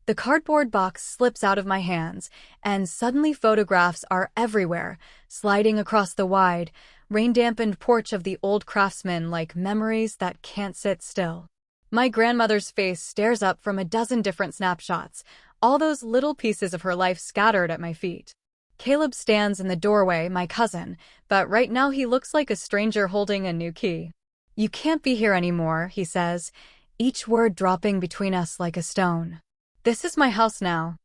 The cardboard box slips out of my hands, and suddenly photographs are everywhere, sliding across the wide, rain-dampened porch of the old craftsman like memories that can't sit still. My grandmother's face stares up from a dozen different snapshots, all those little pieces of her life scattered at my feet. Caleb stands in the doorway, my cousin, but right now he looks like a stranger holding a new key. "You can't be here anymore," he says, each word dropping between us like a stone. "This is my house now.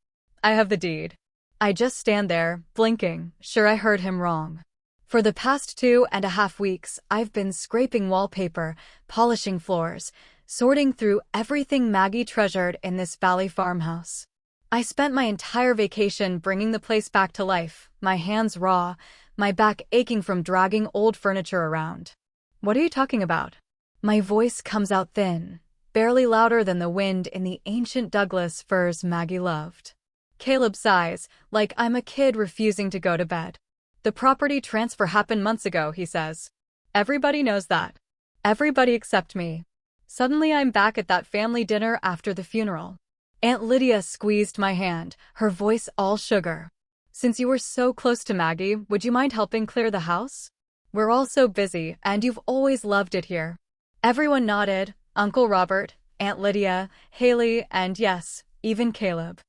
I have the deed." I just stand there, blinking, sure I heard him wrong. For the past 2.5 weeks, I've been scraping wallpaper, polishing floors, sorting through everything Maggie treasured in this valley farmhouse. I spent my entire vacation bringing the place back to life, my hands raw, my back aching from dragging old furniture around. "What are you talking about?" My voice comes out thin, barely louder than the wind in the ancient Douglas firs Maggie loved. Caleb sighs, like I'm a kid refusing to go to bed. "The property transfer happened months ago," he says. "Everybody knows that. Everybody except me." Suddenly I'm back at that family dinner after the funeral. Aunt Lydia squeezed my hand, her voice all sugar. "Since you were so close to Maggie, would you mind helping clear the house? We're all so busy, and you've always loved it here." Everyone nodded, Uncle Robert, Aunt Lydia, Haley, and yes, even Caleb.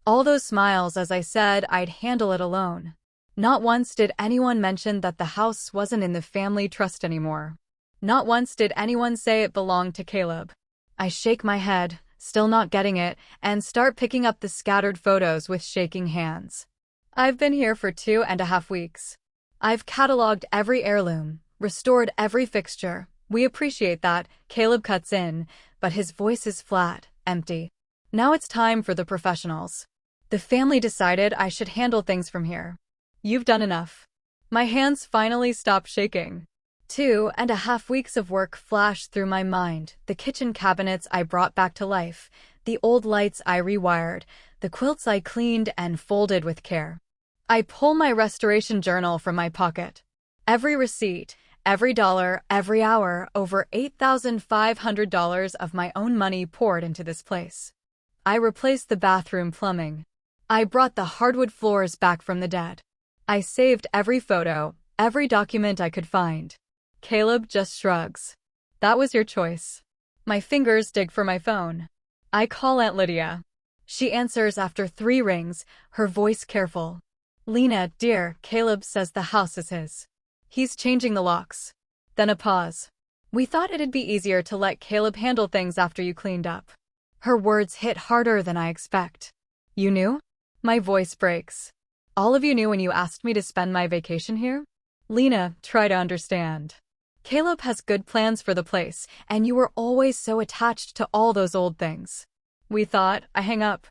All those smiles as I said I'd handle it alone. Not once did anyone mention that the house wasn't in the family trust anymore. Not once did anyone say it belonged to Caleb. I shake my head, still not getting it, and start picking up the scattered photos with shaking hands. "I've been here for 2.5 weeks. I've cataloged every heirloom, restored every fixture. We appreciate that," Caleb cuts in, but his voice is flat, empty. "Now it's time for the professionals. The family decided I should handle things from here. You've done enough." My hands finally stop shaking. 2.5 weeks of work flash through my mind, the kitchen cabinets I brought back to life, the old lights I rewired, the quilts I cleaned and folded with care. I pull my restoration journal from my pocket. Every receipt, every dollar, every hour, over $8,500 of my own money poured into this place. I replaced the bathroom plumbing. I brought the hardwood floors back from the dead. I saved every photo, every document I could find. Caleb just shrugs. "That was your choice." My fingers dig for my phone. I call Aunt Lydia. She answers after 3 rings, her voice careful. "Lena, dear, Caleb says the house is his. He's changing the locks." Then a pause. "We thought it'd be easier to let Caleb handle things after you cleaned up." Her words hit harder than I expect. "You knew?" My voice breaks. "All of you knew when you asked me to spend my vacation here?" "Lena, try to understand. Caleb has good plans for the place, and you were always so attached to all those old things. We thought," I hang up.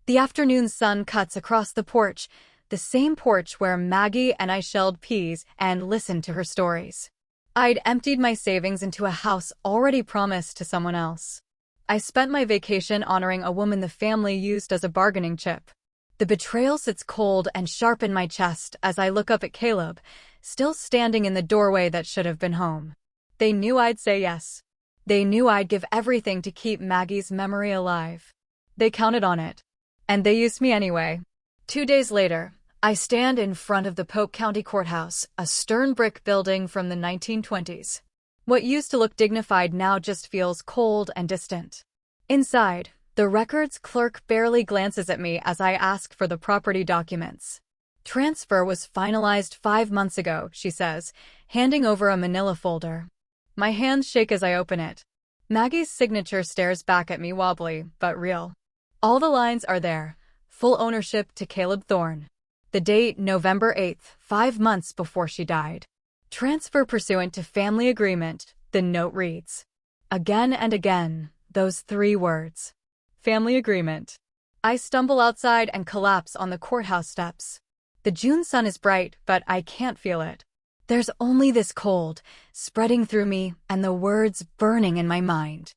The afternoon sun cuts across the porch, the same porch where Maggie and I shelled peas and listened to her stories. I'd emptied my savings into a house already promised to someone else. I spent my vacation honoring a woman the family used as a bargaining chip. The betrayal sits cold and sharp in my chest as I look up at Caleb, still standing in the doorway that should have been home. They knew I'd say yes. They knew I'd give everything to keep Maggie's memory alive. They counted on it. And they used me anyway. 2 days later, I stand in front of the Polk County Courthouse, a stern brick building from the 1920s. What used to look dignified now just feels cold and distant. Inside, the records clerk barely glances at me as I ask for the property documents. "Transfer was finalized 5 months ago," she says, handing over a manila folder. My hands shake as I open it. Maggie's signature stares back at me wobbly, but real. All the lines are there. Full ownership to Caleb Thorne. The date, November 8th, 5 months before she died. Transfer pursuant to family agreement, the note reads. Again and again, those 3 words. Family agreement. I stumble outside and collapse on the courthouse steps. The June sun is bright, but I can't feel it. There's only this cold, spreading through me, and the words burning in my mind.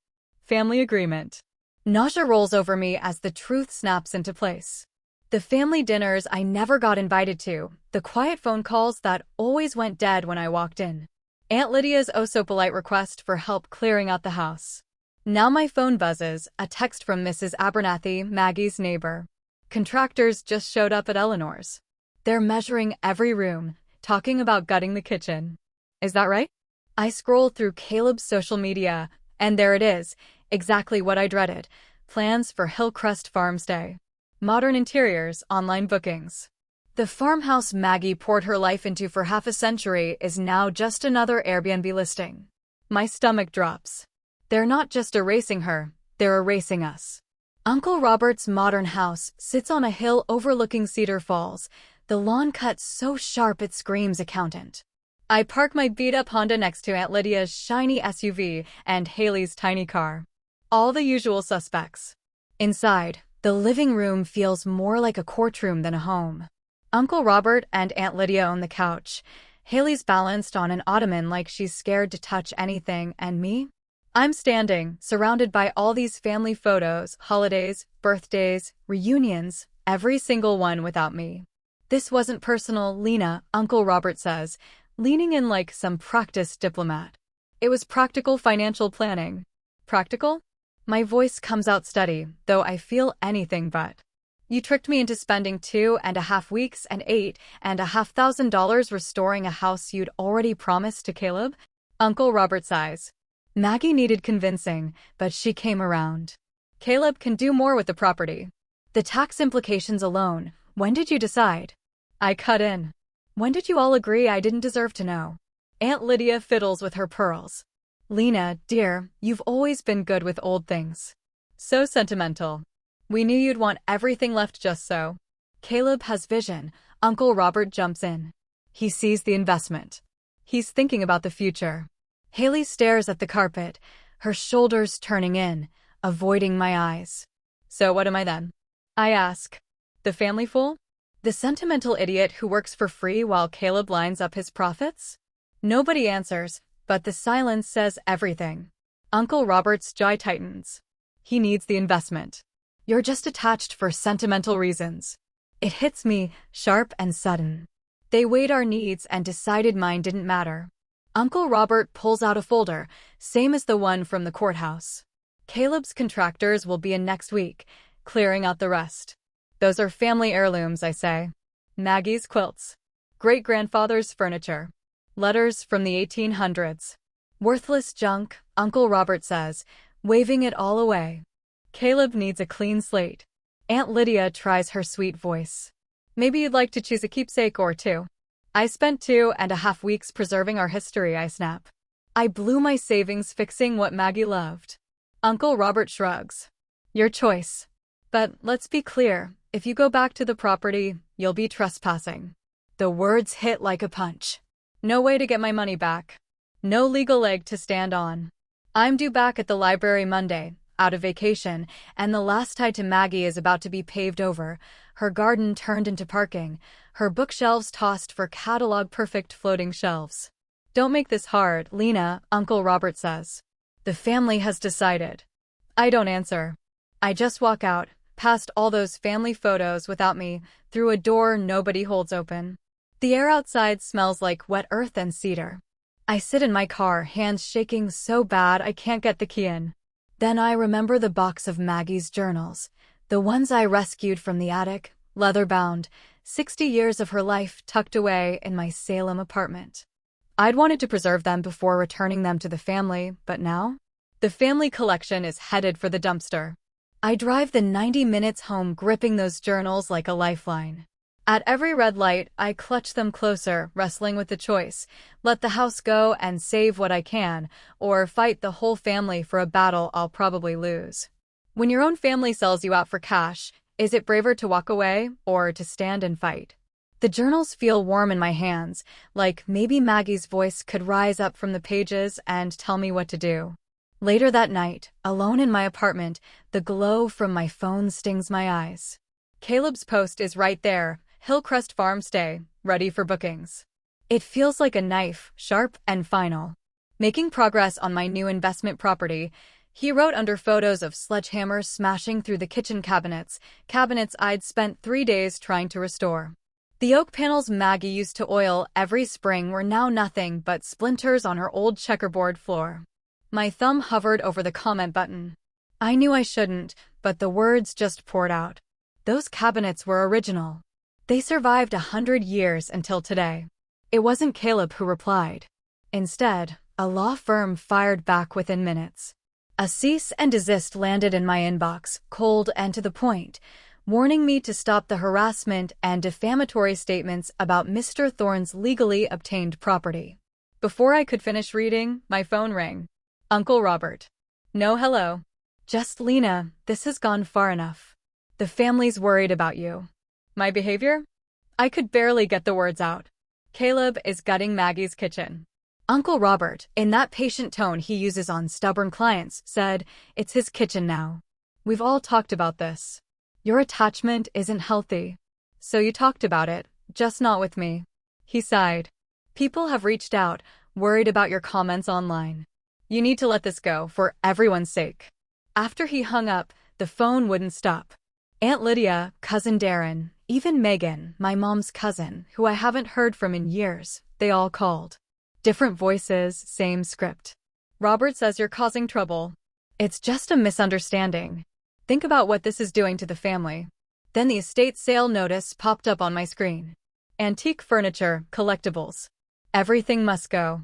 Family agreement. Nausea rolls over me as the truth snaps into place. The family dinners I never got invited to, the quiet phone calls that always went dead when I walked in. Aunt Lydia's oh-so-polite request for help clearing out the house. Now my phone buzzes, a text from Mrs. Abernathy, Maggie's neighbor. Contractors just showed up at Eleanor's. They're measuring every room, talking about gutting the kitchen. Is that right? I scroll through Caleb's social media, and there it is, exactly what I dreaded. Plans for Hillcrest Farmstay. Modern interiors, online bookings. The farmhouse Maggie poured her life into for half a century is now just another Airbnb listing. My stomach drops. They're not just erasing her, they're erasing us. Uncle Robert's modern house sits on a hill overlooking Cedar Falls, the lawn cut so sharp it screams accountant. I park my beat-up Honda next to Aunt Lydia's shiny SUV and Haley's tiny car. All the usual suspects. Inside, the living room feels more like a courtroom than a home. Uncle Robert and Aunt Lydia own the couch. Haley's balanced on an ottoman like she's scared to touch anything, and me? I'm standing, surrounded by all these family photos, holidays, birthdays, reunions, every single one without me. This wasn't personal, Lena, Uncle Robert says, leaning in like some practiced diplomat. It was practical financial planning. Practical? My voice comes out steady, though I feel anything but. You tricked me into spending 2.5 weeks and $8,500 restoring a house you'd already promised to Caleb? Uncle Robert sighs. Maggie needed convincing, but she came around. Caleb can do more with the property. The tax implications alone. When did you decide? I cut in. When did you all agree I didn't deserve to know? Aunt Lydia fiddles with her pearls. Lena, dear, you've always been good with old things. So sentimental. We knew you'd want everything left just so. Caleb has vision. Uncle Robert jumps in. He sees the investment. He's thinking about the future. Haley stares at the carpet, her shoulders turning in, avoiding my eyes. So what am I then? I ask. The family fool? The sentimental idiot who works for free while Caleb lines up his profits? Nobody answers, but the silence says everything. Uncle Robert's jaw tightens. He needs the investment. You're just attached for sentimental reasons. It hits me, sharp and sudden. They weighed our needs and decided mine didn't matter. Uncle Robert pulls out a folder, same as the one from the courthouse. Caleb's contractors will be in next week, clearing out the rest. Those are family heirlooms, I say. Maggie's quilts. Great-grandfather's furniture. Letters from the 1800s. Worthless junk, Uncle Robert says, waving it all away. Caleb needs a clean slate. Aunt Lydia tries her sweet voice. Maybe you'd like to choose a keepsake or two. I spent 2.5 weeks preserving our history, I snap. I blew my savings fixing what Maggie loved. Uncle Robert shrugs. Your choice. But let's be clear, if you go back to the property, you'll be trespassing. The words hit like a punch. No way to get my money back. No legal leg to stand on. I'm due back at the library Monday, out of vacation, and the last tie to Maggie is about to be paved over, her garden turned into parking, her bookshelves tossed for catalog-perfect floating shelves. Don't make this hard, Lena, Uncle Robert says. The family has decided. I don't answer. I just walk out, past all those family photos without me, through a door nobody holds open. The air outside smells like wet earth and cedar. I sit in my car, hands shaking so bad I can't get the key in. Then I remember the box of Maggie's journals, the ones I rescued from the attic, leather-bound, 60 years of her life tucked away in my Salem apartment. I'd wanted to preserve them before returning them to the family, but now? The family collection is headed for the dumpster. I drive the 90 minutes home gripping those journals like a lifeline. At every red light, I clutch them closer, wrestling with the choice. Let the house go and save what I can, or fight the whole family for a battle I'll probably lose. When your own family sells you out for cash, is it braver to walk away, or to stand and fight? The journals feel warm in my hands, like maybe Maggie's voice could rise up from the pages and tell me what to do. Later that night, alone in my apartment, the glow from my phone stings my eyes. Caleb's post is right there. Hillcrest Farmstay, ready for bookings. It feels like a knife, sharp and final. Making progress on my new investment property, he wrote under photos of sledgehammers smashing through the kitchen cabinets I'd spent 3 days trying to restore. The oak panels Maggie used to oil every spring were now nothing but splinters on her old checkerboard floor. My thumb hovered over the comment button. I knew I shouldn't, but the words just poured out. Those cabinets were original. They survived 100 years until today. It wasn't Caleb who replied. Instead, a law firm fired back within minutes. A cease and desist landed in my inbox, cold and to the point, warning me to stop the harassment and defamatory statements about Mr. Thorne's legally obtained property. Before I could finish reading, my phone rang. Uncle Robert. No hello. Just Lena, this has gone far enough. The family's worried about you. My behavior? I could barely get the words out. Caleb is gutting Maggie's kitchen. Uncle Robert, in that patient tone he uses on stubborn clients, said, it's his kitchen now. We've all talked about this. Your attachment isn't healthy. So you talked about it, just not with me. He sighed. People have reached out, worried about your comments online. You need to let this go, for everyone's sake. After he hung up, the phone wouldn't stop. Aunt Lydia, Cousin Darren, even Megan, my mom's cousin, who I haven't heard from in years, they all called. Different voices, same script. Robert says you're causing trouble. It's just a misunderstanding. Think about what this is doing to the family. Then the estate sale notice popped up on my screen. Antique furniture, collectibles. Everything must go.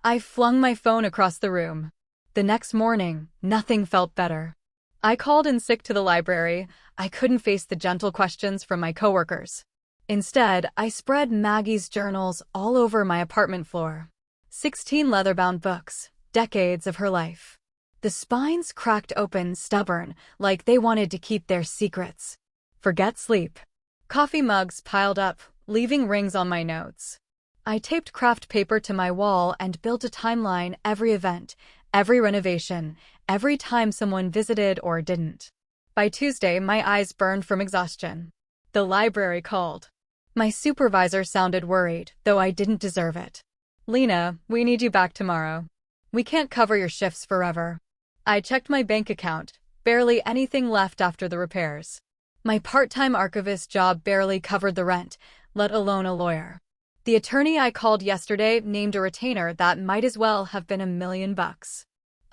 I flung my phone across the room. The next morning, nothing felt better. I called in sick to the library. I couldn't face the gentle questions from my coworkers. Instead, I spread Maggie's journals all over my apartment floor. 16 leather-bound books, decades of her life. The spines cracked open, stubborn, like they wanted to keep their secrets. Forget sleep. Coffee mugs piled up, leaving rings on my notes. I taped craft paper to my wall and built a timeline every event, every renovation, every time someone visited or didn't. By Tuesday, my eyes burned from exhaustion. The library called. My supervisor sounded worried, though I didn't deserve it. Lena, we need you back tomorrow. We can't cover your shifts forever. I checked my bank account, barely anything left after the repairs. My part-time archivist job barely covered the rent, let alone a lawyer. The attorney I called yesterday named a retainer that might as well have been $1 million.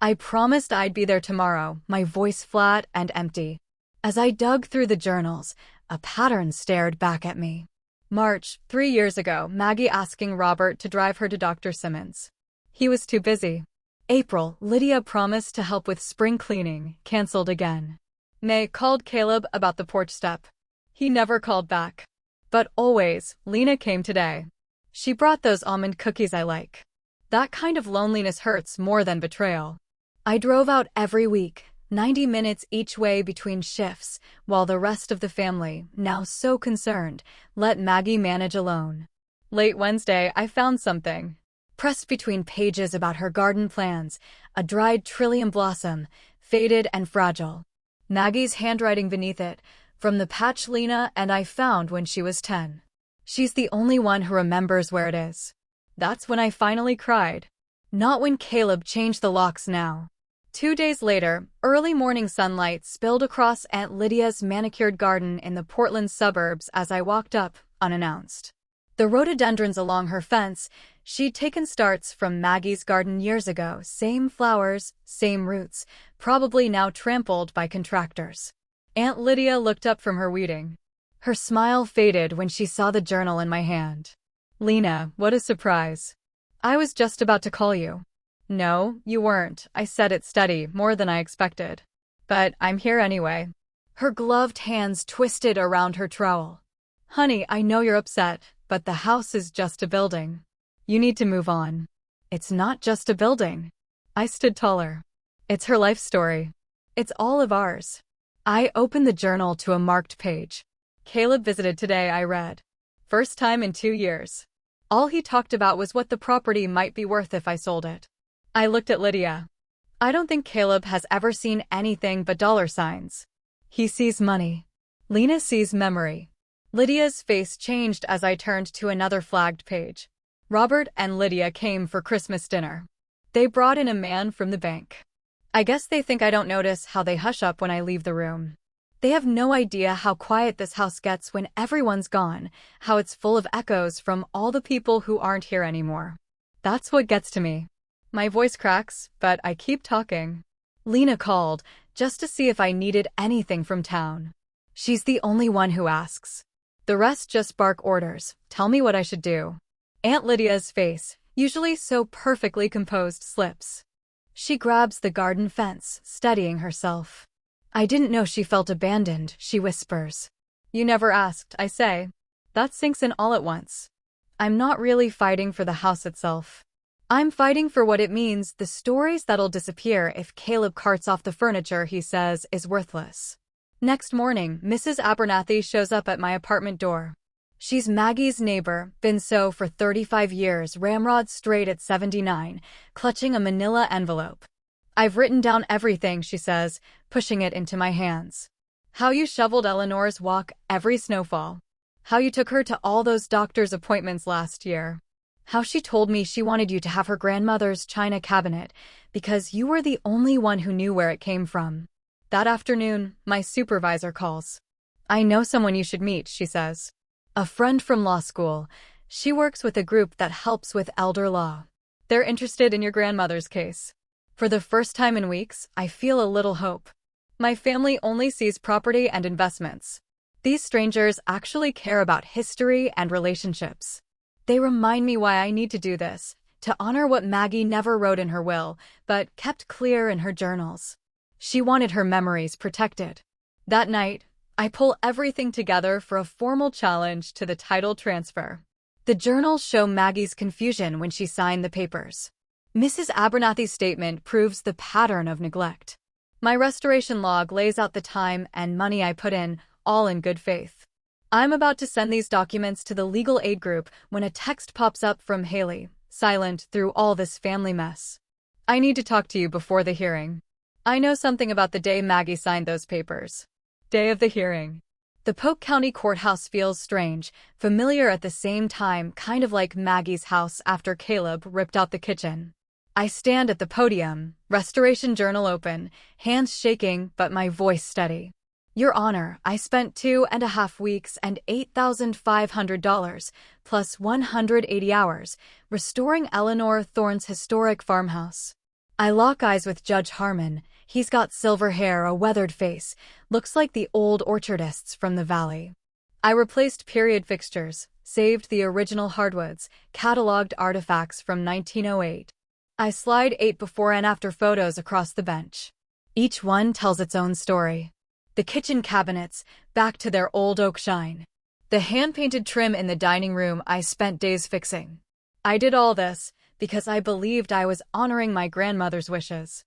I promised I'd be there tomorrow, my voice flat and empty. As I dug through the journals, a pattern stared back at me. March, 3 years ago, Maggie asking Robert to drive her to Dr. Simmons. He was too busy. April, Lydia promised to help with spring cleaning, canceled again. May called Caleb about the porch step. He never called back. But always, Lena came today. She brought those almond cookies I like. That kind of loneliness hurts more than betrayal. I drove out every week, 90 minutes each way between shifts, while the rest of the family, now so concerned, let Maggie manage alone. Late Wednesday, I found something. Pressed between pages about her garden plans, a dried trillium blossom, faded and fragile. Maggie's handwriting beneath it, from the patch Lena and I found when she was 10. She's the only one who remembers where it is. That's when I finally cried. Not when Caleb changed the locks now. 2 days later, early morning sunlight spilled across Aunt Lydia's manicured garden in the Portland suburbs as I walked up, unannounced. The rhododendrons along her fence, she'd taken starts from Maggie's garden years ago, same flowers, same roots, probably now trampled by contractors. Aunt Lydia looked up from her weeding. Her smile faded when she saw the journal in my hand. Lena, what a surprise. I was just about to call you. No, you weren't, I said it steady, more than I expected. But I'm here anyway. Her gloved hands twisted around her trowel. Honey, I know you're upset, but the house is just a building. You need to move on. It's not just a building. I stood taller. It's her life story. It's all of ours. I opened the journal to a marked page. Caleb visited today, I read. First time in 2 years. All he talked about was what the property might be worth if I sold it. I looked at Lydia. I don't think Caleb has ever seen anything but dollar signs. He sees money. Lena sees memory. Lydia's face changed as I turned to another flagged page. Robert and Lydia came for Christmas dinner. They brought in a man from the bank. I guess they think I don't notice how they hush up when I leave the room. They have no idea how quiet this house gets when everyone's gone, how it's full of echoes from all the people who aren't here anymore. That's what gets to me. My voice cracks, but I keep talking. Lena called, just to see if I needed anything from town. She's the only one who asks. The rest just bark orders, tell me what I should do. Aunt Lydia's face, usually so perfectly composed, slips. She grabs the garden fence, steadying herself. I didn't know she felt abandoned, she whispers. You never asked, I say. That sinks in all at once. I'm not really fighting for the house itself. I'm fighting for what it means, the stories that'll disappear if Caleb carts off the furniture he says is worthless. Next morning, Mrs. Abernathy shows up at my apartment door. She's Maggie's neighbor, been so for 35 years, ramrod straight at 79, clutching a manila envelope. I've written down everything, she says, pushing it into my hands. How you shoveled Eleanor's walk every snowfall. How you took her to all those doctor's appointments last year. How she told me she wanted you to have her grandmother's china cabinet because you were the only one who knew where it came from. That afternoon, my supervisor calls. I know someone you should meet, she says. A friend from law school. She works with a group that helps with elder law. They're interested in your grandmother's case. For the first time in weeks, I feel a little hope. My family only sees property and investments. These strangers actually care about history and relationships. They remind me why I need to do this, to honor what Maggie never wrote in her will, but kept clear in her journals. She wanted her memories protected. That night, I pull everything together for a formal challenge to the title transfer. The journals show Maggie's confusion when she signed the papers. Mrs. Abernathy's statement proves the pattern of neglect. My restoration log lays out the time and money I put in, all in good faith. I'm about to send these documents to the legal aid group when a text pops up from Haley, silent through all this family mess. I need to talk to you before the hearing. I know something about the day Maggie signed those papers. Day of the hearing. The Polk County Courthouse feels strange, familiar at the same time, kind of like Maggie's house after Caleb ripped out the kitchen. I stand at the podium, Restoration Journal open, hands shaking but my voice steady. Your Honor, I spent 2.5 weeks and $8,500, plus 180 hours, restoring Eleanor Thorne's historic farmhouse. I lock eyes with Judge Harmon. He's got silver hair, a weathered face, looks like the old orchardists from the valley. I replaced period fixtures, saved the original hardwoods, cataloged artifacts from 1908. I slide 8 before and after photos across the bench. Each one tells its own story. The kitchen cabinets, back to their old oak shine. The hand-painted trim in the dining room I spent days fixing. I did all this because I believed I was honoring my grandmother's wishes.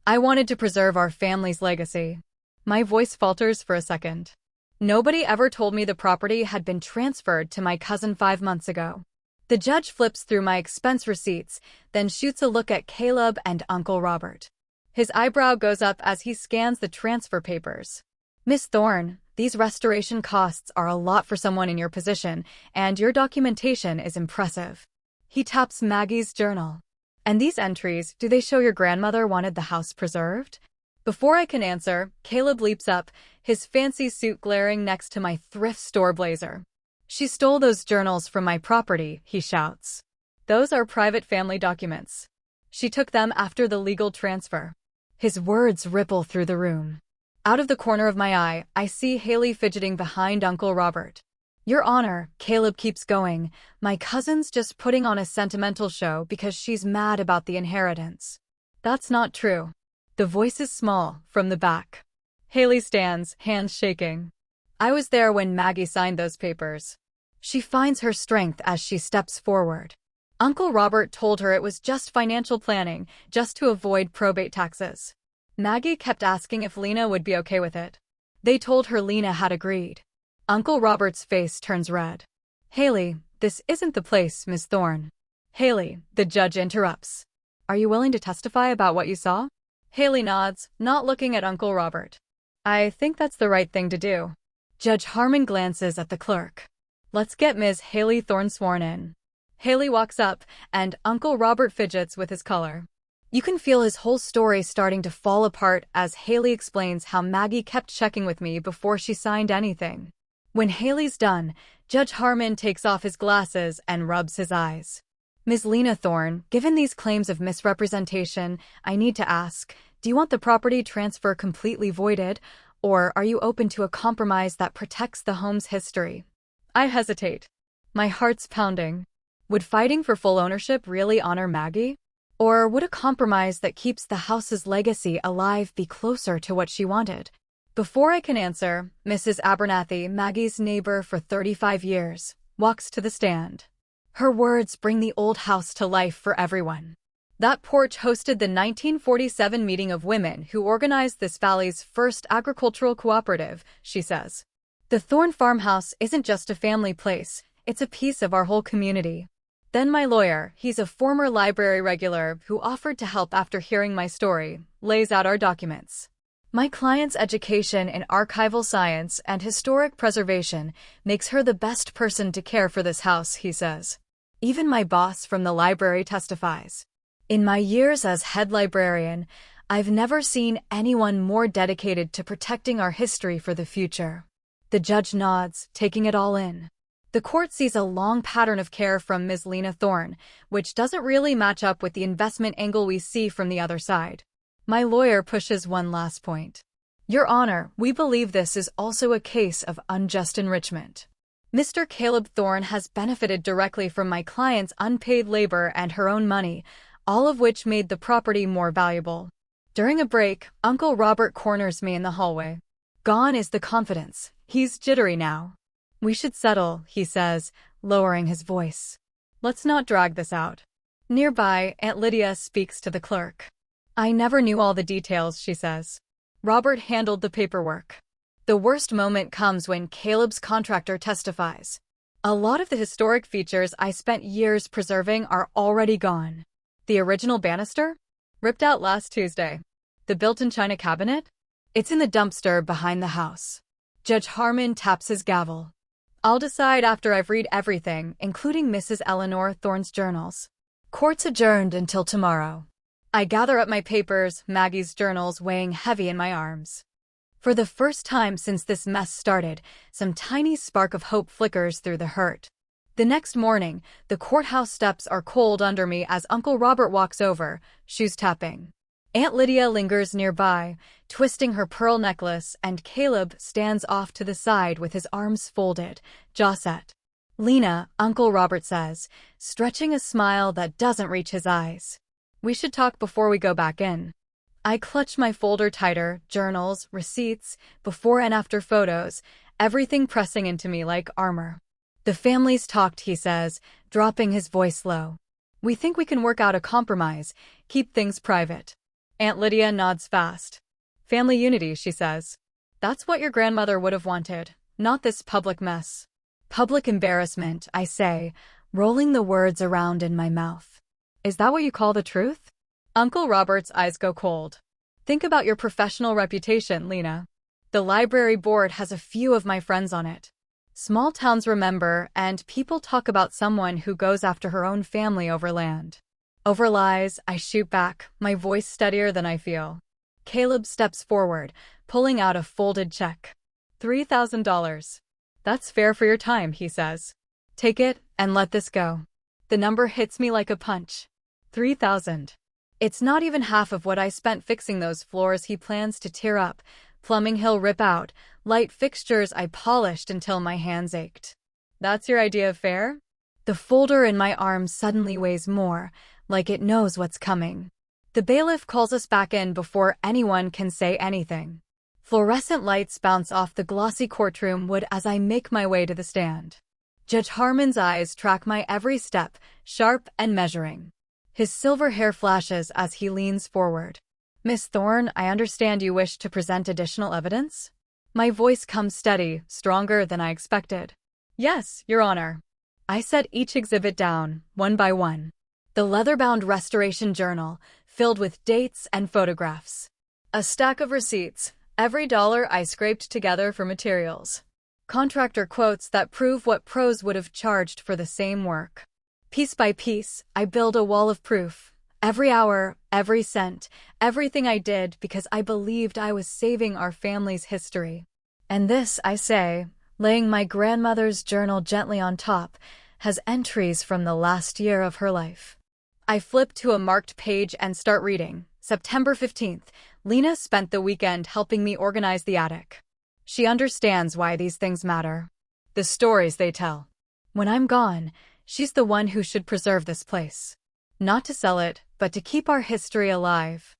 I wanted to preserve our family's legacy. My voice falters for a second. Nobody ever told me the property had been transferred to my cousin 5 months ago. The judge flips through my expense receipts, then shoots a look at Caleb and Uncle Robert. His eyebrow goes up as he scans the transfer papers. Miss Thorne, these restoration costs are a lot for someone in your position, and your documentation is impressive. He taps Maggie's journal. And these entries, do they show your grandmother wanted the house preserved? Before I can answer, Caleb leaps up, his fancy suit glaring next to my thrift store blazer. She stole those journals from my property, he shouts. Those are private family documents. She took them after the legal transfer. His words ripple through the room. Out of the corner of my eye, I see Haley fidgeting behind Uncle Robert. Your Honor, Caleb keeps going, my cousin's just putting on a sentimental show because she's mad about the inheritance. That's not true. The voice is small, from the back. Haley stands, hands shaking. I was there when Maggie signed those papers. She finds her strength as she steps forward. Uncle Robert told her it was just financial planning, just to avoid probate taxes. Maggie kept asking if Lena would be okay with it. They told her Lena had agreed. Uncle Robert's face turns red. Haley, this isn't the place, Miss Thorne. Haley, the judge interrupts. Are you willing to testify about what you saw? Haley nods, not looking at Uncle Robert. I think that's the right thing to do. Judge Harmon glances at the clerk. Let's get Ms. Haley Thorne sworn in. Haley walks up, and Uncle Robert fidgets with his collar. You can feel his whole story starting to fall apart as Haley explains how Maggie kept checking with me before she signed anything. When Haley's done, Judge Harmon takes off his glasses and rubs his eyes. Ms. Lena Thorne, given these claims of misrepresentation, I need to ask, do you want the property transfer completely voided, or are you open to a compromise that protects the home's history? I hesitate. My heart's pounding. Would fighting for full ownership really honor Maggie? Or would a compromise that keeps the house's legacy alive be closer to what she wanted? Before I can answer, Mrs. Abernathy, Maggie's neighbor for 35 years, walks to the stand. Her words bring the old house to life for everyone. That porch hosted the 1947 meeting of women who organized this valley's first agricultural cooperative, she says. The Thorne farmhouse isn't just a family place, it's a piece of our whole community. Then my lawyer, he's a former library regular who offered to help after hearing my story, lays out our documents. My client's education in archival science and historic preservation makes her the best person to care for this house, he says. Even my boss from the library testifies. In my years as head librarian, I've never seen anyone more dedicated to protecting our history for the future. The judge nods, taking it all in. The court sees a long pattern of care from Ms. Lena Thorne, which doesn't really match up with the investment angle we see from the other side. My lawyer pushes one last point. Your Honor, we believe this is also a case of unjust enrichment. Mr. Caleb Thorne has benefited directly from my client's unpaid labor and her own money, all of which made the property more valuable. During a break, Uncle Robert corners me in the hallway. Gone is the confidence. He's jittery now. We should settle, he says, lowering his voice. Let's not drag this out. Nearby, Aunt Lydia speaks to the clerk. I never knew all the details, she says. Robert handled the paperwork. The worst moment comes when Caleb's contractor testifies. A lot of the historic features I spent years preserving are already gone. The original banister? Ripped out last Tuesday. The built-in china cabinet? It's in the dumpster behind the house. Judge Harmon taps his gavel. I'll decide after I've read everything, including Mrs. Eleanor Thorne's journals. Court's adjourned until tomorrow. I gather up my papers, Maggie's journals weighing heavy in my arms. For the first time since this mess started, some tiny spark of hope flickers through the hurt. The next morning, the courthouse steps are cold under me as Uncle Robert walks over, shoes tapping. Aunt Lydia lingers nearby, twisting her pearl necklace, and Caleb stands off to the side with his arms folded, jaw set. Lena, Uncle Robert says, stretching a smile that doesn't reach his eyes. We should talk before we go back in. I clutch my folder tighter, journals, receipts, before and after photos, everything pressing into me like armor. The family's talked, he says, dropping his voice low. We think we can work out a compromise, keep things private. Aunt Lydia nods fast. Family unity, she says. That's what your grandmother would have wanted, not this public mess. Public embarrassment, I say, rolling the words around in my mouth. Is that what you call the truth? Uncle Robert's eyes go cold. Think about your professional reputation, Lena. The library board has a few of my friends on it. Small towns remember, and people talk about someone who goes after her own family over land. Over lies, I shoot back, my voice steadier than I feel. Caleb steps forward, pulling out a folded check. $3,000. That's fair for your time, he says. Take it, and let this go. The number hits me like a punch. 3,000. It's not even half of what I spent fixing those floors he plans to tear up, plumbing he'll rip out, light fixtures I polished until my hands ached. That's your idea of fair? The folder in my arm suddenly weighs more, like it knows what's coming. The bailiff calls us back in before anyone can say anything. Fluorescent lights bounce off the glossy courtroom wood as I make my way to the stand. Judge Harmon's eyes track my every step, sharp and measuring. His silver hair flashes as he leans forward. Miss Thorne, I understand you wish to present additional evidence? My voice comes steady, stronger than I expected. Yes, Your Honor. I set each exhibit down, one by one. The leather-bound restoration journal, filled with dates and photographs. A stack of receipts, every dollar I scraped together for materials. Contractor quotes that prove what pros would have charged for the same work. Piece by piece, I build a wall of proof. Every hour, every cent, everything I did because I believed I was saving our family's history. And this, I say, laying my grandmother's journal gently on top, has entries from the last year of her life. I flip to a marked page and start reading. September 15th, Lena spent the weekend helping me organize the attic. She understands why these things matter. The stories they tell. When I'm gone, she's the one who should preserve this place. Not to sell it, but to keep our history alive.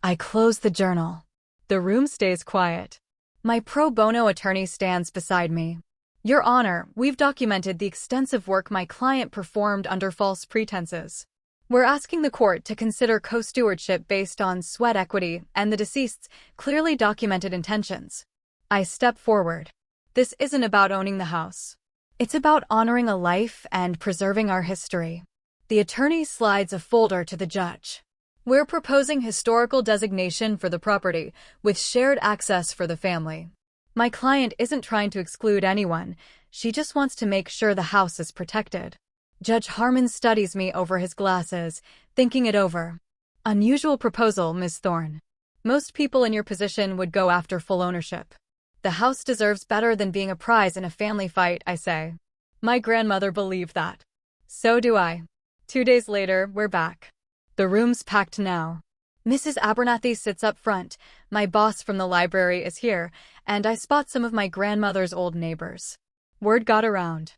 I close the journal. The room stays quiet. My pro bono attorney stands beside me. Your Honor, we've documented the extensive work my client performed under false pretenses. We're asking the court to consider co-stewardship based on sweat equity and the deceased's clearly documented intentions. I step forward. This isn't about owning the house. It's about honoring a life and preserving our history. The attorney slides a folder to the judge. We're proposing historical designation for the property, with shared access for the family. My client isn't trying to exclude anyone. She just wants to make sure the house is protected. Judge Harmon studies me over his glasses, thinking it over. Unusual proposal, Ms. Thorne. Most people in your position would go after full ownership. The house deserves better than being a prize in a family fight, I say. My grandmother believed that. So do I. 2 days later, we're back. The room's packed now. Mrs. Abernathy sits up front, my boss from the library is here, and I spot some of my grandmother's old neighbors. Word got around.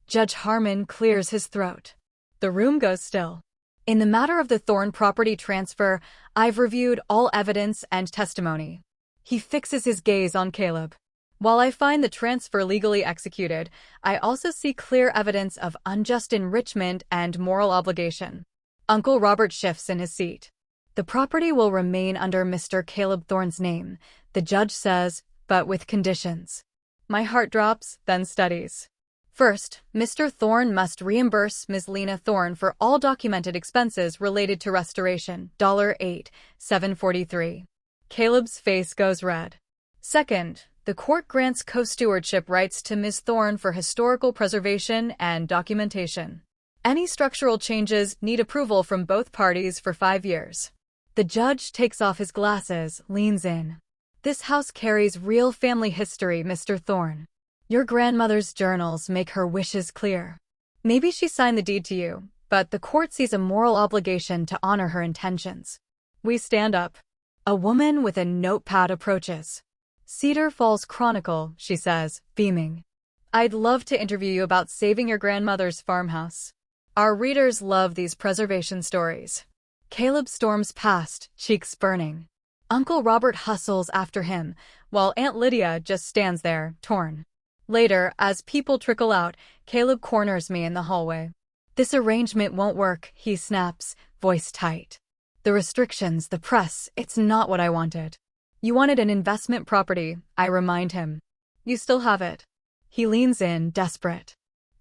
Judge Harmon clears his throat. The room goes still. In the matter of the Thorne property transfer, I've reviewed all evidence and testimony. He fixes his gaze on Caleb. While I find the transfer legally executed, I also see clear evidence of unjust enrichment and moral obligation. Uncle Robert shifts in his seat. The property will remain under Mr. Caleb Thorne's name, the judge says, but with conditions. My heart drops, then steadies. First, Mr. Thorne must reimburse Ms. Lena Thorne for all documented expenses related to restoration, $8,743. Caleb's face goes red. Second, the court grants co-stewardship rights to Ms. Thorne for historical preservation and documentation. Any structural changes need approval from both parties for 5 years. The judge takes off his glasses, leans in. This house carries real family history, Mr. Thorne. Your grandmother's journals make her wishes clear. Maybe she signed the deed to you, but the court sees a moral obligation to honor her intentions. We stand up. A woman with a notepad approaches. Cedar Falls Chronicle, she says, beaming. I'd love to interview you about saving your grandmother's farmhouse. Our readers love these preservation stories. Caleb storms past, cheeks burning. Uncle Robert hustles after him, while Aunt Lydia just stands there, torn. Later, as people trickle out, Caleb corners me in the hallway. This arrangement won't work, he snaps, voice tight. The restrictions, the press, it's not what I wanted. You wanted an investment property, I remind him. You still have it. He leans in, desperate.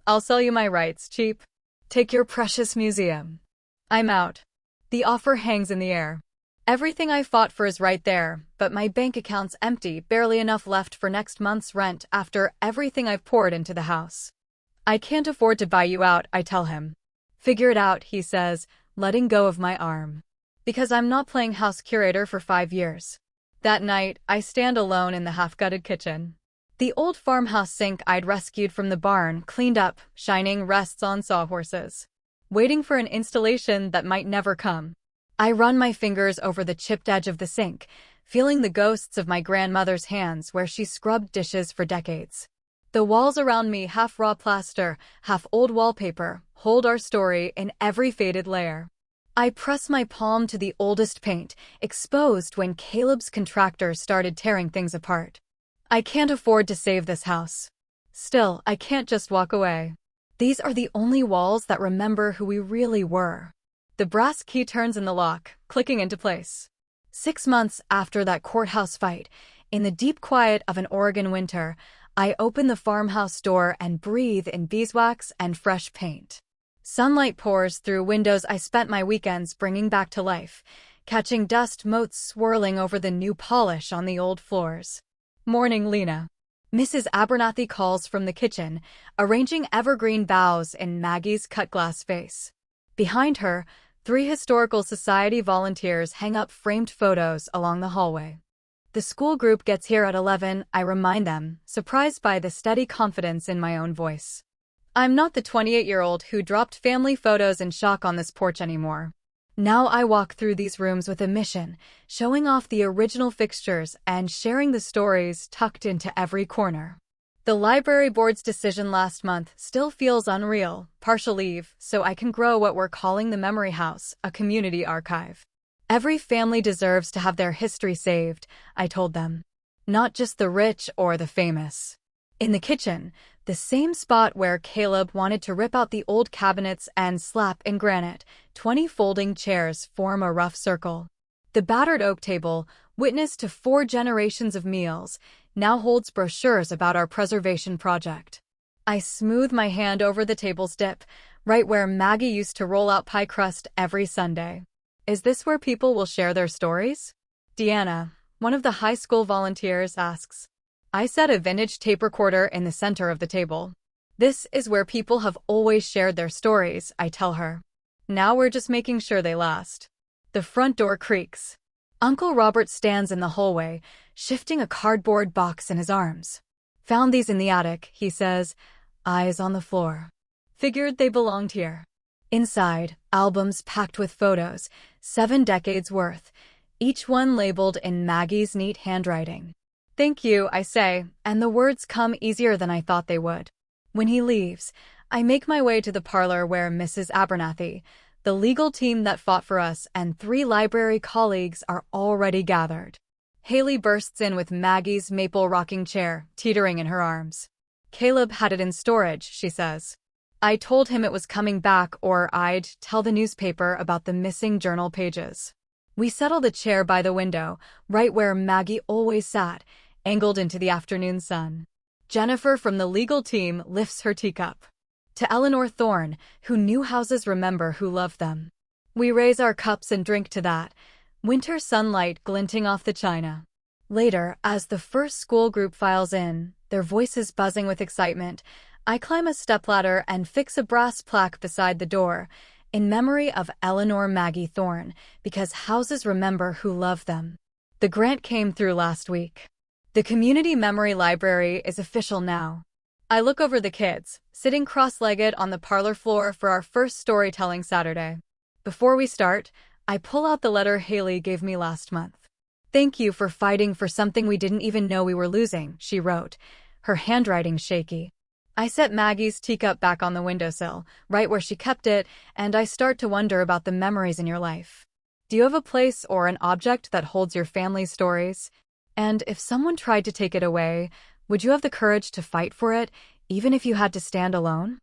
I'll sell you my rights, cheap. Take your precious museum. I'm out. The offer hangs in the air. Everything I fought for is right there, but my bank account's empty, barely enough left for next month's rent after everything I've poured into the house. I can't afford to buy you out, I tell him. Figure it out, he says, letting go of my arm. Because I'm not playing house curator for 5 years. That night, I stand alone in the half-gutted kitchen. The old farmhouse sink I'd rescued from the barn, cleaned up, shining, rests on sawhorses. Waiting for an installation that might never come. I run my fingers over the chipped edge of the sink, feeling the ghosts of my grandmother's hands where she scrubbed dishes for decades. The walls around me, half raw plaster, half old wallpaper, hold our story in every faded layer. I press my palm to the oldest paint, exposed when Caleb's contractor started tearing things apart. I can't afford to save this house. Still, I can't just walk away. These are the only walls that remember who we really were. The brass key turns in the lock, clicking into place. 6 months after that courthouse fight, in the deep quiet of an Oregon winter, I open the farmhouse door and breathe in beeswax and fresh paint. Sunlight pours through windows I spent my weekends bringing back to life, catching dust motes swirling over the new polish on the old floors. Morning, Lena. Mrs. Abernathy calls from the kitchen, arranging evergreen boughs in Maggie's cut-glass vase. Behind her, 3 Historical Society volunteers hang up framed photos along the hallway. The school group gets here at 11, I remind them, surprised by the steady confidence in my own voice. I'm not the 28-year-old who dropped family photos in shock on this porch anymore. Now I walk through these rooms with a mission, showing off the original fixtures and sharing the stories tucked into every corner. The library board's decision last month still feels unreal, partial leave, so I can grow what we're calling the Memory House, a community archive. Every family deserves to have their history saved, I told them. Not just the rich or the famous. In the kitchen, the same spot where Caleb wanted to rip out the old cabinets and slap in granite, 20 folding chairs form a rough circle. The battered oak table, witness to 4 generations of meals, now holds brochures about our preservation project. I smooth my hand over the table's dip, right where Maggie used to roll out pie crust every Sunday. Is this where people will share their stories? Deanna, one of the high school volunteers, asks. I set a vintage tape recorder in the center of the table. This is where people have always shared their stories, I tell her. Now we're just making sure they last. The front door creaks. Uncle Robert stands in the hallway, shifting a cardboard box in his arms. Found these in the attic, he says, eyes on the floor. Figured they belonged here. Inside, albums packed with photos, 7 decades worth, each one labeled in Maggie's neat handwriting. Thank you, I say, and the words come easier than I thought they would. When he leaves, I make my way to the parlor where Mrs. Abernathy, the legal team that fought for us, and 3 library colleagues are already gathered. Haley bursts in with Maggie's maple rocking chair, teetering in her arms. Caleb had it in storage, she says. I told him it was coming back or I'd tell the newspaper about the missing journal pages. We settle the chair by the window, right where Maggie always sat, angled into the afternoon sun. Jennifer from the legal team lifts her teacup. To Eleanor Thorne, who knew houses remember who loved them. We raise our cups and drink to that, winter sunlight glinting off the china. Later, as the first school group files in, their voices buzzing with excitement, I climb a stepladder and fix a brass plaque beside the door, in memory of Eleanor Maggie Thorne, because houses remember who love them. The grant came through last week. The Community Memory Library is official now. I look over the kids, sitting cross-legged on the parlor floor for our first storytelling Saturday. Before we start, I pull out the letter Haley gave me last month. Thank you for fighting for something we didn't even know we were losing, she wrote, her handwriting shaky. I set Maggie's teacup back on the windowsill, right where she kept it, and I start to wonder about the memories in your life. Do you have a place or an object that holds your family's stories? And if someone tried to take it away, would you have the courage to fight for it, even if you had to stand alone?